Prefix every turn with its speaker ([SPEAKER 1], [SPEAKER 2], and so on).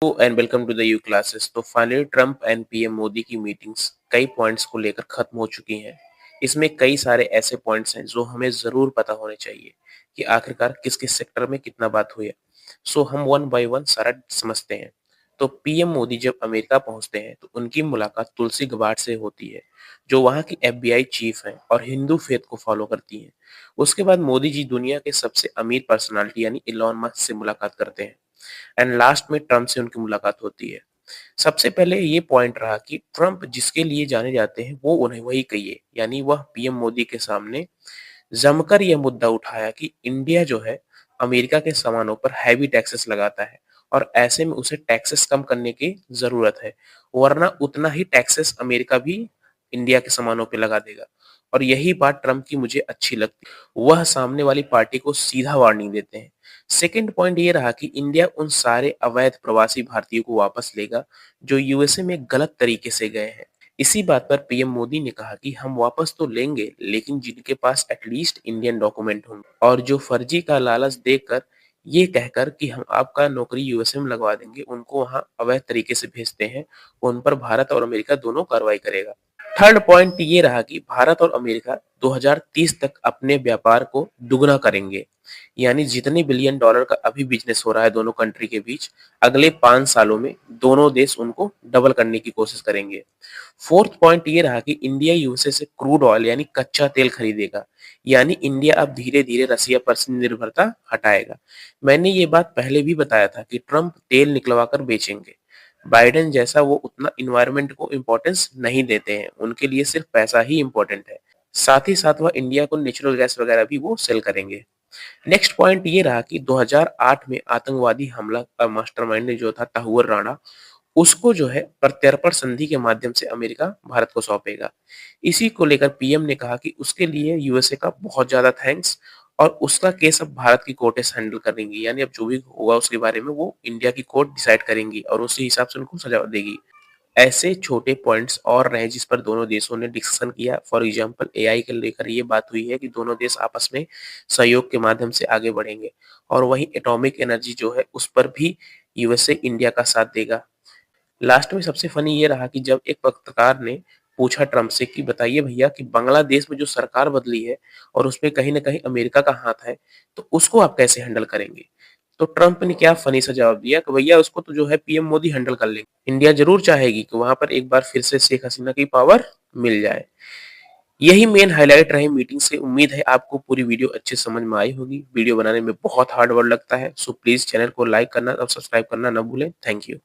[SPEAKER 1] And welcome to the U classes. तो finally Trump and PM Modi की meetings कई points को लेकर खत्म हो चुकी हैं। इसमें कई सारे ऐसे पॉइंट्स हैं जो हमें जरूर पता होने चाहिए कि आखिरकार किस किस सेक्टर में कितना बात हुई है। सो हम वन बाय वन सारा समझते हैं। तो पीएम मोदी जब अमेरिका पहुंचते हैं तो उनकी मुलाकात तुलसी गबार्ड से होती है, जो वहां की एफबीआई चीफ हैं और हिंदू फेथ को फॉलो करती हैं। उसके बाद मोदी जी दुनिया के सबसे अमीर पर्सनालिटी यानी इलॉन मस्क से मुलाकात करते हैं एंड लास्ट में ट्रम्प से उनकी मुलाकात होती है। सबसे पहले ये पॉइंट रहा कि ट्रम्प जिसके लिए जाने जाते हैं वो उन्हें वही कहिए, यानी वह पीएम मोदी के सामने जमकर यह मुद्दा उठाया कि इंडिया जो है अमेरिका के सामानों पर हैवी टैक्सेस लगाता है और ऐसे में उसे टैक्सेस कम करने की जरूरत है, वरना उतना ही टैक्सेस अमेरिका भी इंडिया के सामानों पे लगा देगा। और यही बात ट्रम्प की मुझे अच्छी लगती है, वह सामने वाली पार्टी को सीधा वार्निंग देते हैं। सेकंड पॉइंट ये रहा कि इंडिया उन सारे अवैध प्रवासी भारतीयों को वापस लेगा जो यूएसए में गलत तरीके से गए हैं। इसी बात पर पीएम मोदी ने कहा कि हम वापस तो लेंगे, लेकिन जिनके पास एटलीस्ट इंडियन डॉक्यूमेंट होंगे, और जो फर्जी का लालच देकर ये कहकर कि हम आपका नौकरी यूएसए में लगवा देंगे, उनको वहां अवैध तरीके से भेजते हैं, उन पर भारत और अमेरिका दोनों कार्रवाई करेगा। थर्ड पॉइंट ये रहा कि भारत और अमेरिका 2030 तक अपने व्यापार को दुगना करेंगे, यानी जितने बिलियन डॉलर का अभी बिजनेस हो रहा है दोनों कंट्री के बीच, अगले 5 सालों में दोनों देश उनको डबल करने की कोशिश करेंगे। फोर्थ पॉइंट ये रहा कि इंडिया यूएसए से क्रूड ऑयल यानी कच्चा तेल खरीदेगा, यानी इंडिया अब धीरे धीरे रसिया पर से निर्भरता हटाएगा। मैंने ये बात पहले भी बताया था कि ट्रम्प तेल निकलवा कर बेचेंगे। बाइडेन जैसा वो उतना इन्वायरमेंट को इम्पोर्टेंस नहीं देते हैं, उनके लिए सिर्फ पैसा ही इम्पोर्टेंट है। साथ ही साथ वह इंडिया को नेचुरल गैस वगैरह भी वो सेल करेंगे। नेक्स्ट पॉइंट ये रहा कि 2008 में आतंकवादी हमला का मास्टरमाइंड जो था तहुवर राणा, उसको जो है प्रत्यर्पण संधि के माध्यम से अमेरिका भारत को सौंपेगा। इसी को लेकर पीएम ने कहा कि उसके लिए यूएसए का बहुत ज्यादा थैंक्स, और उसका केस अब भारत की कोर्टें हैंडल करेंगी, यानी अब जो भी होगा उसके बारे में वो इंडिया की कोर्ट डिसाइड करेंगी और उसी हिसाब से उनको सजा देगी। ऐसे छोटे पॉइंट्स और रहे जिस पर दोनों देशों ने डिस्कशन किया। फॉर एग्जांपल एआई के लेकर ये बात हुई है कि दोनों देश आपस में सहयोग के माध्यम से आगे बढ़ेंगे, और वहीं एटॉमिक एनर्जी जो है उस पर भी यूएसए इंडिया का साथ देगा। लास्ट में सबसे फनी ये रहा कि जब एक पत्रकार ने पूछा ट्रम्प से कि बताइए भैया कि बांग्लादेश में जो सरकार बदली है और उसमें कहीं ना कहीं अमेरिका का हाथ है, तो उसको आप कैसे हैंडल करेंगे। तो ट्रम्प ने क्या फनी सा जवाब दिया कि भैया उसको तो जो है पीएम मोदी हैंडल कर लेंगे, इंडिया जरूर चाहेगी कि वहां पर एक बार फिर से शेख हसीना की पावर मिल जाए। यही मेन हाईलाइट रहे मीटिंग से। उम्मीद है आपको पूरी वीडियो अच्छे समझ में आई होगी। वीडियो बनाने में बहुत हार्ड वर्क लगता है, सो प्लीज चैनल को लाइक करना और सब्सक्राइब करना ना भूलें। Thank you.